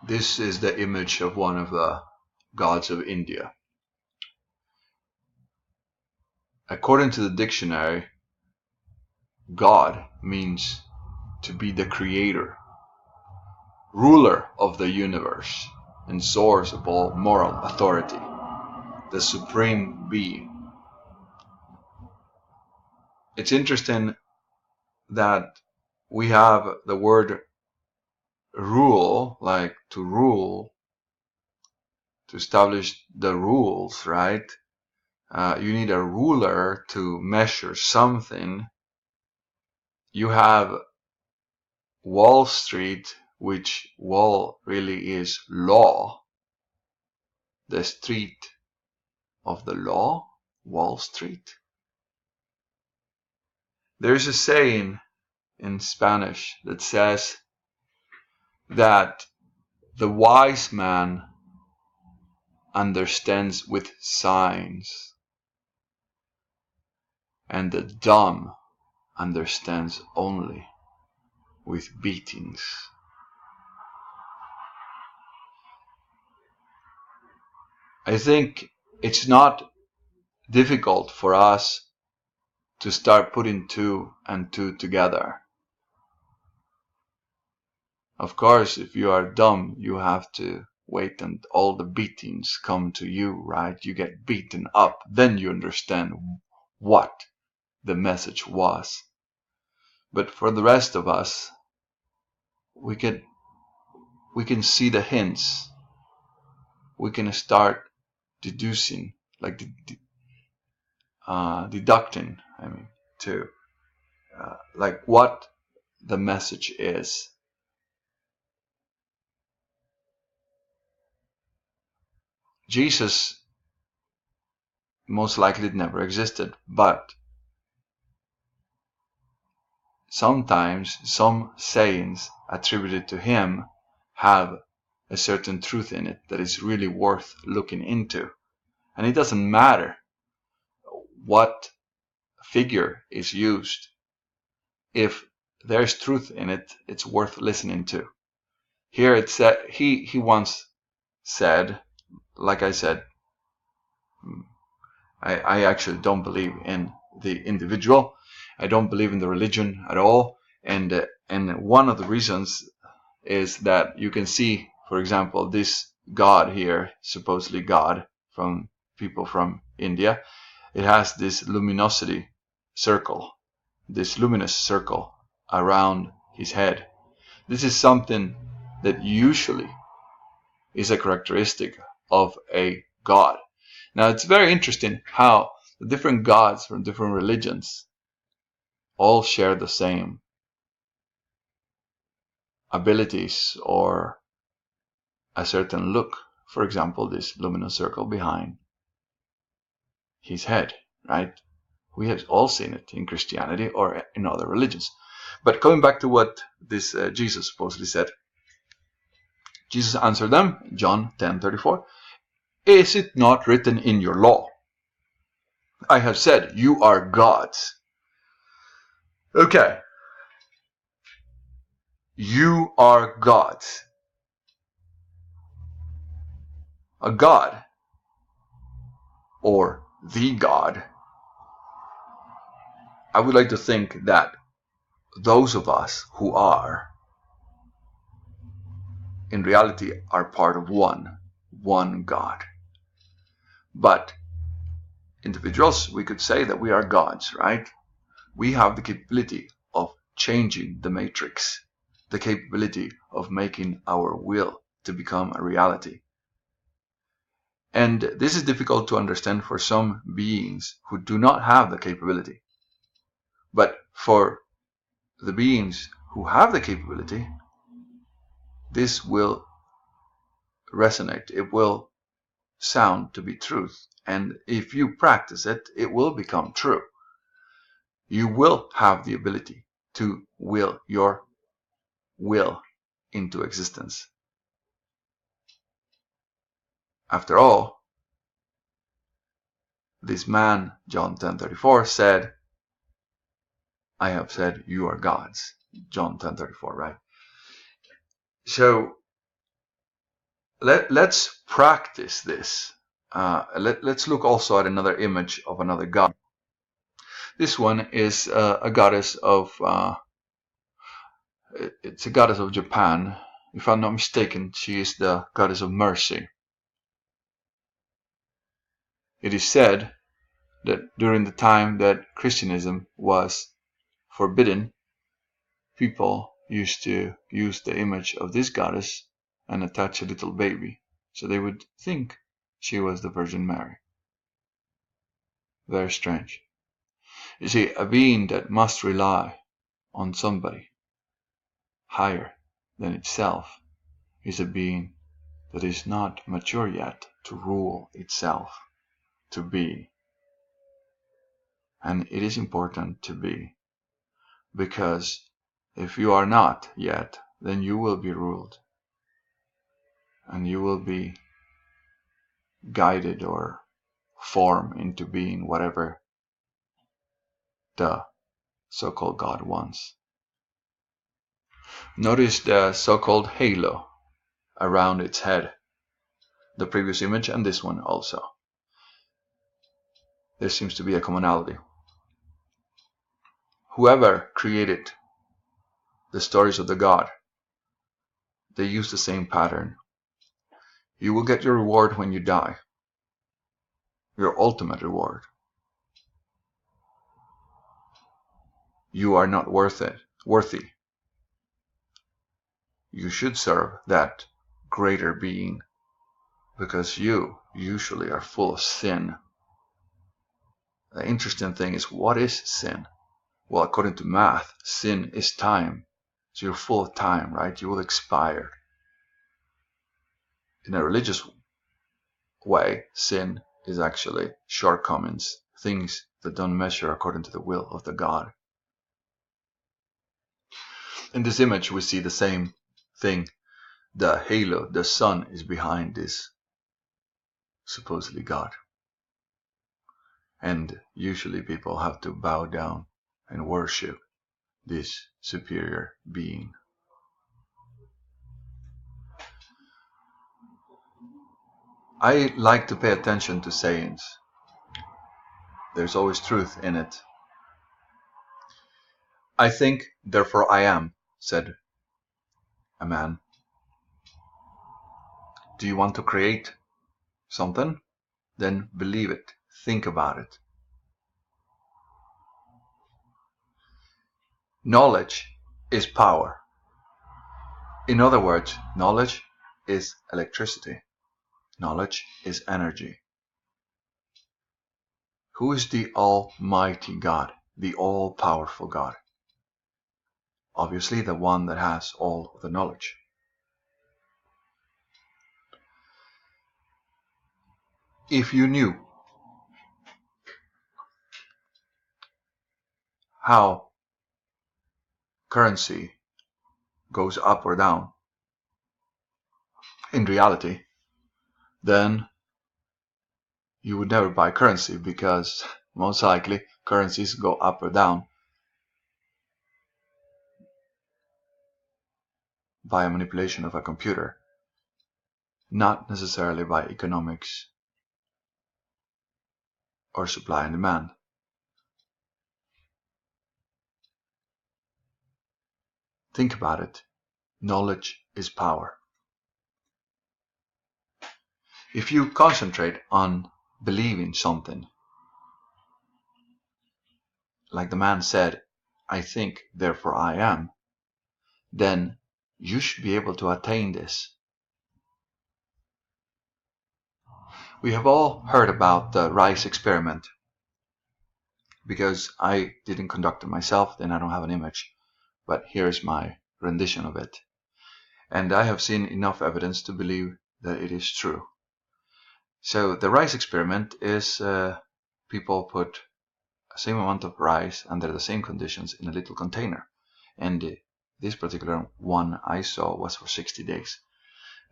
This is the image of one of the gods of India. According to the dictionary, God means to be the creator, ruler of the universe, and source of all moral authority, the supreme being. It's interesting that we have the word rule, like to rule, to establish the rules, right? You need a ruler to measure something. You have Wall Street, which wall really is law, the street of the law, Wall Street. There's a saying in Spanish that says that the wise man understands with signs, and the dumb understands only with beatings. I think it's not difficult for us to start putting two and two together. Of course, if you are dumb, you have to wait and all the beatings come to you, right? You get beaten up, then you understand what the message was. But for the rest of us, we can see the hints. We can start deducing, like deducting, to like what the message is. Jesus most likely never existed, but sometimes some sayings attributed to him have a certain truth in it that is really worth looking into. And it doesn't matter what figure is used. If there's truth in it, it's worth listening to. Here it said, he once said, like I said, I actually don't believe in the individual. I don't believe in the religion at all. And one of the reasons is that you can see, for example, this god here, supposedly God from people from India, it has this luminosity circle, this luminous circle around his head. This is something that usually is a characteristic of a god. Now, it's very interesting how the different gods from different religions all share the same abilities or a certain look. For example, this luminous circle behind his head, right? We have all seen it in Christianity or in other religions. But coming back to what this Jesus supposedly said, Jesus answered them, John 10:34, "Is it not written in your law? I have said you are gods." Okay. You are gods. A god, or the God, I would like to think that those of us who are, in reality, are part of one God. But individuals, we could say that we are gods, right? We have the capability of changing the matrix, the capability of making our will to become a reality. And this is difficult to understand for some beings who do not have the capability. But for the beings who have the capability, this will resonate. It will sound to be truth. And if you practice it, it will become true. You will have the ability to will your will into existence. After all, this man, John 10:34, said, I have said you are gods. John 10:34, right? So let's practice this. Let's look also at another image of another god. This one is a goddess of, it's a goddess of Japan. If I'm not mistaken, she is the goddess of mercy. It is said that during the time that Christianism was forbidden, people used to use the image of this goddess and attach a little baby, so they would think she was the Virgin Mary. Very strange. You see, a being that must rely on somebody higher than itself is a being that is not mature yet to rule itself, to be. And it is important to be, because if you are not yet, then you will be ruled, and you will be guided or formed into being whatever the so-called God wants. Notice the so-called halo around its head, the previous image and this one also. There seems to be a commonality. Whoever created the stories of the God, they use the same pattern. You will get your reward when you die, your ultimate reward. You are not worthy. You should serve that greater being, because you usually are full of sin. The interesting thing is, what is sin? Well, according to math, sin is time. So you're full of time, right? You will expire. In a religious way, sin is actually shortcomings, things that don't measure according to the will of the God. In this image, we see the same thing. The halo, the sun, is behind this supposedly God. And usually people have to bow down and worship this superior being. I like to pay attention to sayings. There's always truth in it. I think, therefore I am, said a man. Do you want to create something? Then believe it. Think about it. Knowledge is power. In other words, knowledge is electricity. Knowledge is energy. Who is the Almighty God, the all-powerful God? Obviously, the one that has all the knowledge. If you knew how currency goes up or down in reality, then you would never buy currency, because most likely currencies go up or down by a manipulation of a computer, not necessarily by economics or supply and demand. Think about it. Knowledge is power. If you concentrate on believing something, like the man said, I think, therefore I am, then you should be able to attain this. We have all heard about the rice experiment. Because I didn't conduct it myself, then I don't have an image. But here's my rendition of it. And I have seen enough evidence to believe that it is true. So the rice experiment is people put the same amount of rice under the same conditions in a little container. And this particular one I saw was for 60 days.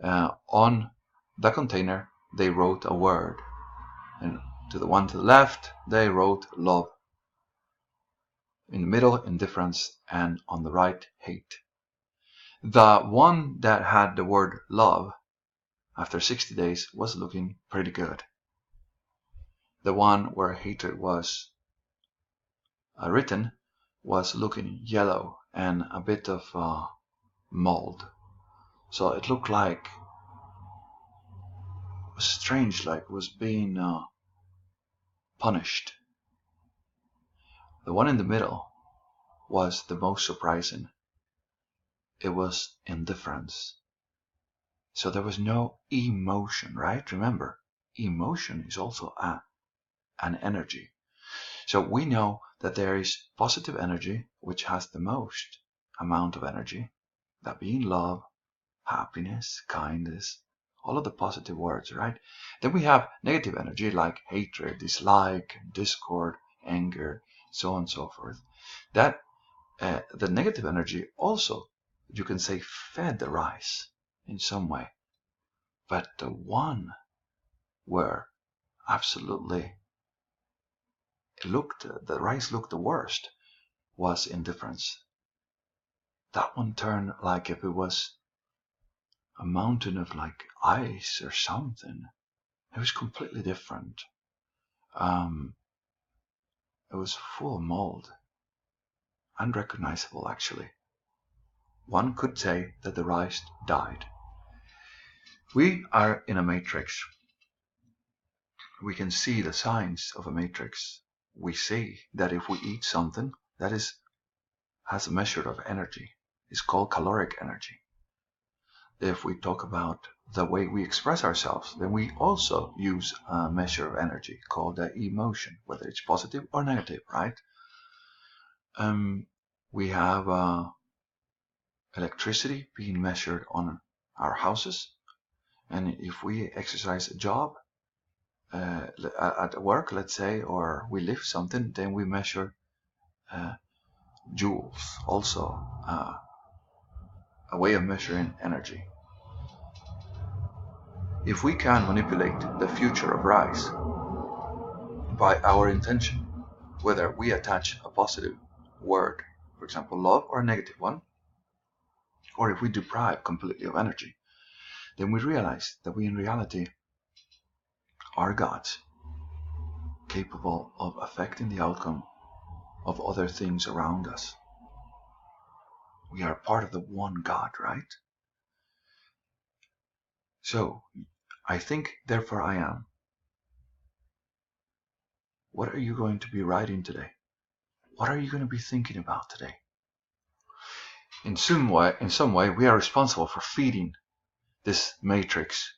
On the container, they wrote a word. And to the one to the left, they wrote love. In the middle, indifference, and on the right, hate. The one that had the word love after 60 days was looking pretty good. The one where hatred was written was looking yellow and a bit of mold. So it looked like, it was strange, like it was being punished. The one in the middle was the most surprising. It was indifference. So there was no emotion, right? Remember, emotion is also an energy. So we know that there is positive energy, which has the most amount of energy, that being love, happiness, kindness, all of the positive words, right? Then we have negative energy like hatred, dislike, discord, anger, so on and so forth. That the negative energy also, you can say, fed the rice in some way. But the one where absolutely the rice looked the worst was indifference. That one turned like if it was a mountain of like ice or something. It was completely different. It was full of mold, unrecognizable actually. One could say that the rice died. We are in a matrix. We can see the signs of a matrix. We see that if we eat something that has a measure of energy, it's called caloric energy. If we talk about the way we express ourselves, then we also use a measure of energy called the emotion, whether it's positive or negative, right? We have electricity being measured on our houses, and if we exercise a job at work, let's say, or we lift something, then we measure joules, also a way of measuring energy. If we can manipulate the future of rice by our intention, whether we attach a positive word, for example love, or a negative one, or if we deprive completely of energy, then we realize that we in reality are gods, capable of affecting the outcome of other things around us. We are part of the one God, right? So, I think, therefore I am. What are you going to be writing today? What are you going to be thinking about today? In some way, we are responsible for feeding this matrix,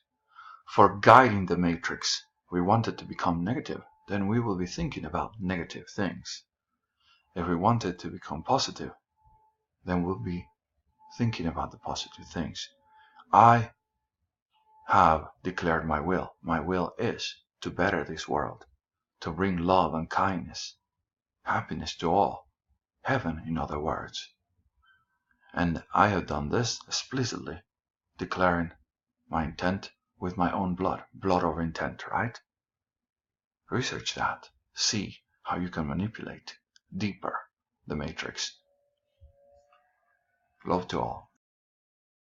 for guiding the matrix. If we want it to become negative, then we will be thinking about negative things. If we want it to become positive, then we'll be thinking about the positive things. I have declared my will. My will is to better this world, to bring love and kindness, happiness to all, heaven in other words. And I have done this explicitly, declaring my intent with my own blood over intent, right? Research that. See how you can manipulate deeper the matrix. Love to all.